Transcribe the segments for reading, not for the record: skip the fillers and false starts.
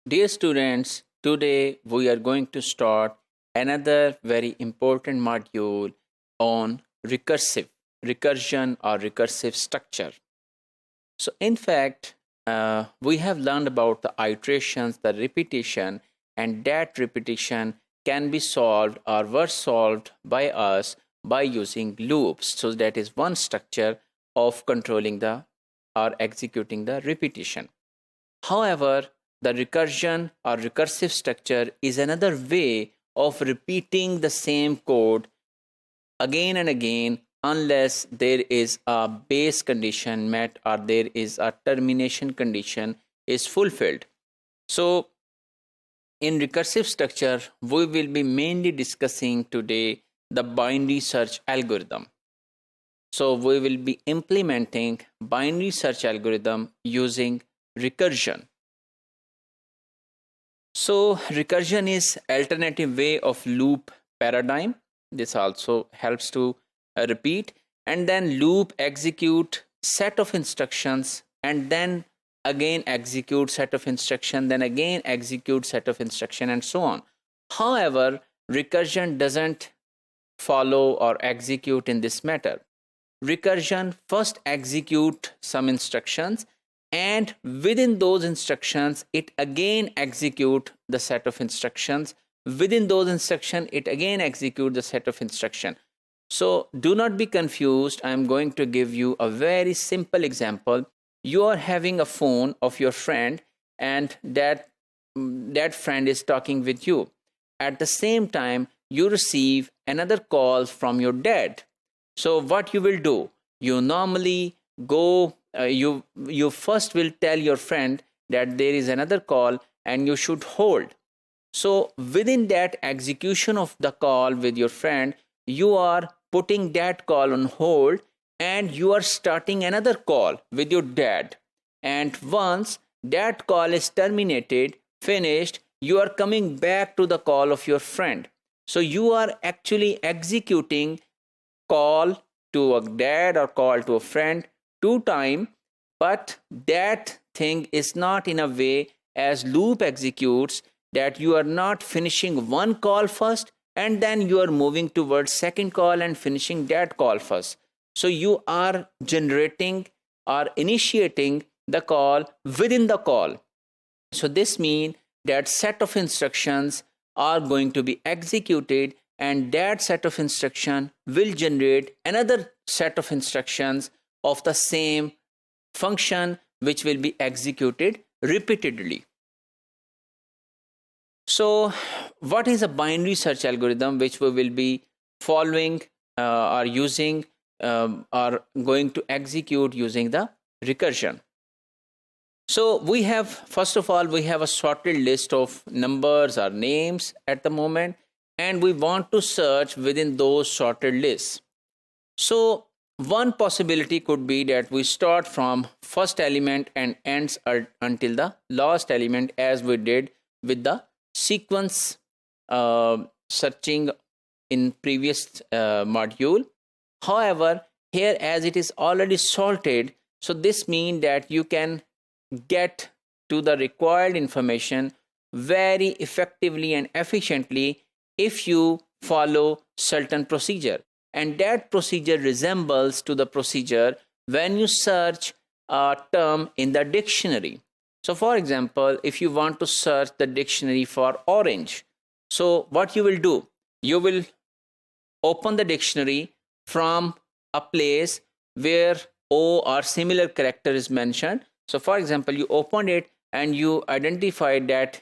Dear students, today we are going to start another very important module on recursion or recursive structure. So in fact, we have learned about the iterations, the repetition, and that repetition can be solved or were solved by us by using loops. So that is one structure of controlling the or executing the repetition. However, the recursion or recursive structure is another way of repeating the same code again and again unless there is a base condition met or there is a termination condition is fulfilled. So in recursive structure, we will be mainly discussing today the binary search algorithm. So we will be implementing binary search algorithm using recursion. So recursion is alternative way of loop paradigm. This also helps to repeat, and then loop execute set of instructions and then again execute set of instruction, then again execute set of instruction, and so on. However, recursion doesn't follow or execute in this matter. Recursion first execute some instructions, and within those instructions it again execute the set of instructions. Within those instructions it again execute the set of instruction. So do not be confused. I am going to give you a very simple example. You are having a phone of your friend, and that friend is talking with you. At the same time, you receive another call from your dad. So what you will do? You normally go, you first will tell your friend that there is another call and you should hold. So within that execution of the call with your friend, you are putting that call on hold and you are starting another call with your dad. And once that call is terminated, finished, you are coming back to the call of your friend. So you are actually executing call to a dad or call to a friend 2 times, but that thing is not in a way as loop executes, that you are not finishing one call first and then you are moving towards second call and finishing that call first. So you are generating or initiating the call within the call. So this means that set of instructions are going to be executed, and that set of instruction will generate another set of instructions of the same function which will be executed repeatedly. So what is a binary search algorithm which we will be following or using or going to execute using the recursion? So we have, first of all, we have a sorted list of numbers or names at the moment, and we want to search within those sorted lists. So one possibility could be that we start from first element and ends until the last element, as we did with the sequence searching in previous module. However, here as it is already sorted, so this means that you can get to the required information very effectively and efficiently if you follow certain procedure. And that procedure resembles to the procedure when you search a term in the dictionary. So for example, if you want to search the dictionary for orange, so what you will do? You will open the dictionary from a place where O or similar character is mentioned. So for example, you opened it and you identified that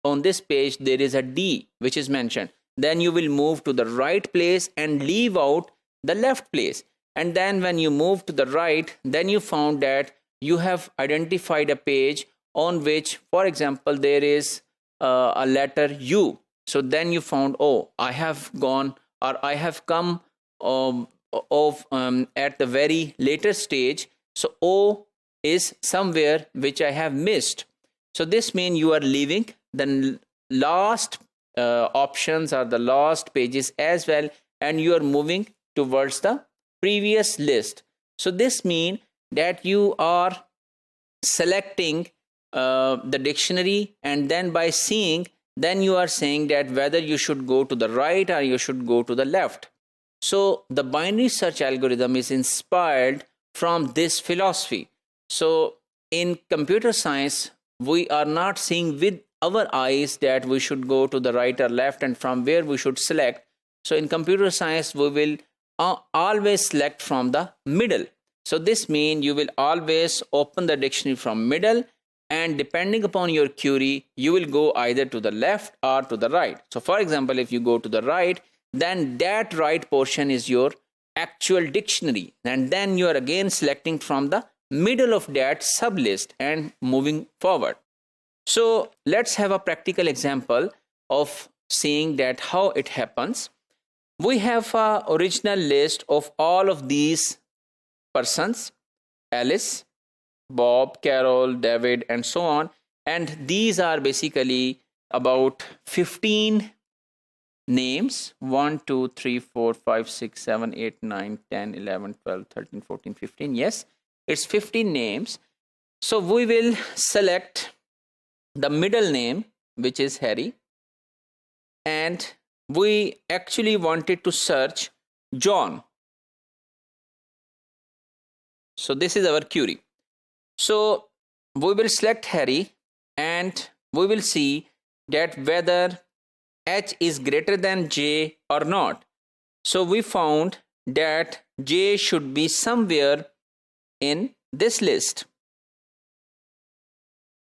on this page there is a D which is mentioned. Then you will move to the right place and leave out the left place. And then when you move to the right, then you found that you have identified a page on which, for example, there is a letter U. So then you found, oh, I have gone or I have come at the very later stage. So O is somewhere which I have missed. So this means you are leaving the last options or the last pages as well, and you are moving towards the previous list. So this means that you are selecting the dictionary, and then by seeing, then you are saying that whether you should go to the right or you should go to the left. So the binary search algorithm is inspired from this philosophy. So in computer science, we are not seeing with our eyes that we should go to the right or left and from where we should select. So in computer science, we will always select from the middle. So this means you will always open the dictionary from middle, and depending upon your query, you will go either to the left or to the right. So for example, if you go to the right, then that right portion is your actual dictionary, and then you are again selecting from the middle of that sublist and moving forward. So let's have a practical example of seeing that how it happens. We have an original list of all of these persons: Alice, Bob, Carol, David, and so on. And these are basically about 15 names: 1, 2, 3, 4, 5, 6, 7, 8, 9, 10, 11, 12, 13, 14, 15. Yes, it's 15 names. So we will select the middle name, which is Harry, and we actually wanted to search John. So this is our query. So we will select Harry, and we will see that whether H is greater than J or not. So we found that J should be somewhere in this list.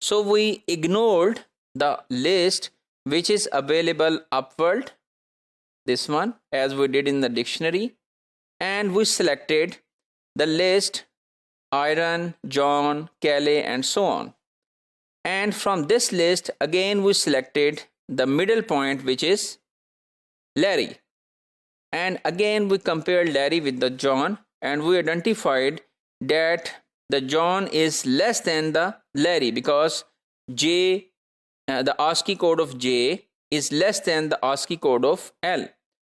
So we ignored the list which is available upward, this one, as we did in the dictionary, and we selected the list Iron, John, Kelly, and so on. And from this list, again we selected the middle point, which is Larry. And again we compared Larry with the John, and we identified that the John is less than the Larry because J, the ASCII code of J is less than the ASCII code of L.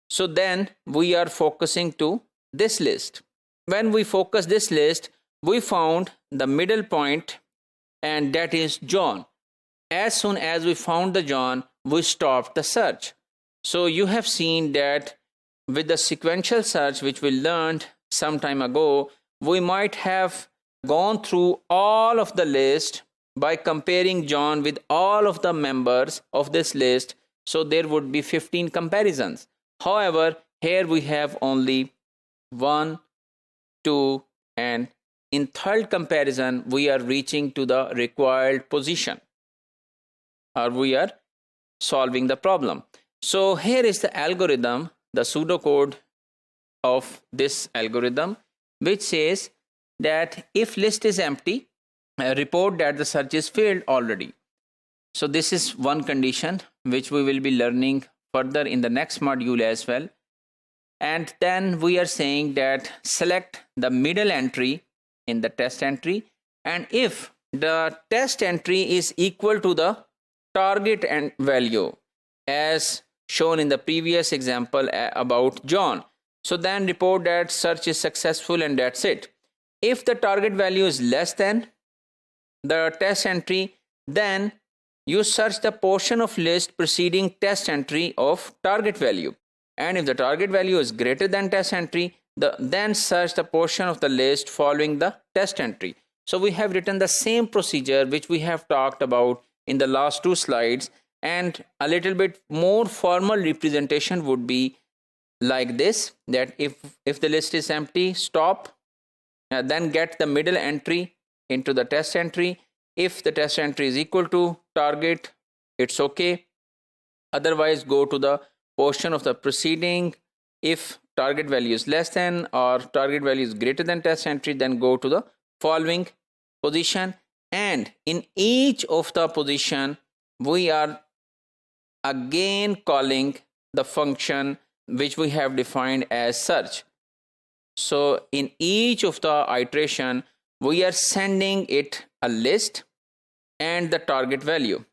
So then we are focusing to this list. When we focus this list, we found the middle point, and that is John. As soon as we found the John, we stopped the search. So you have seen that with the sequential search, which we learned some time ago, we might have gone through all of the list by comparing John with all of the members of this list. So there would be 15 comparisons. However, here we have only 1, 2, and in third comparison, we are reaching to the required position, or we are solving the problem. So here is the algorithm, the pseudocode of this algorithm, which says that if list is empty, report that the search is failed already. So this is one condition which we will be learning further in the next module as well. And then we are saying that select the middle entry in the test entry, and if the test entry is equal to the target and value as shown in the previous example about John, so then report that search is successful, and that's it. If the target value is less than the test entry, then you search the portion of list preceding test entry of target value, and if the target value is greater than test entry, then search the portion of the list following the test entry. So we have written the same procedure which we have talked about in the last 2 slides, and a little bit more formal representation would be like this, that if the list is empty, stop, then get the middle entry into the test entry. If the test entry is equal to target, it's okay. Otherwise, go to the portion of the preceding. If target value is less than or target value is greater than test entry, then go to the following position. And in each of the position, we are again calling the function which we have defined as search. So in each of the iteration, we are sending it a list and the target value.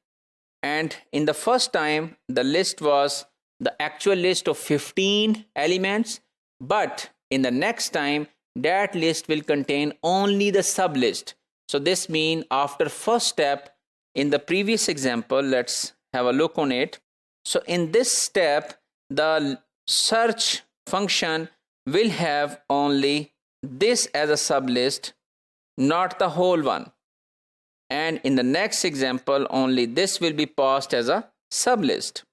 And in the first time, the list was the actual list of 15 elements, but in the next time, that list will contain only the sublist. So this means after first step, in the previous example, let's have a look on it. So in this step, the search function will have only this as a sublist, not the whole one. And in the next example, only this will be passed as a sublist.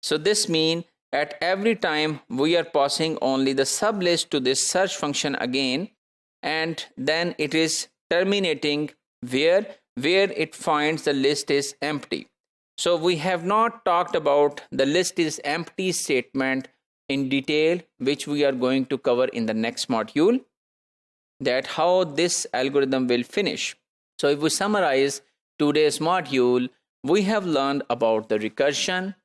So this means at every time we are passing only the sublist to this search function again, and then it is terminating where it finds the list is empty. So we have not talked about the list is empty statement in detail, which we are going to cover in the next module, that how this algorithm will finish. So if we summarize today's module, we have learned about the recursion,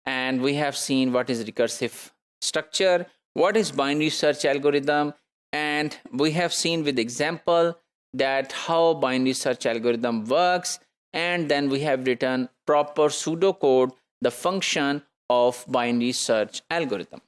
and we have seen what is recursive structure, what is binary search algorithm, and we have seen with example that how binary search algorithm works, and then we have written proper pseudocode, the function of binary search algorithm.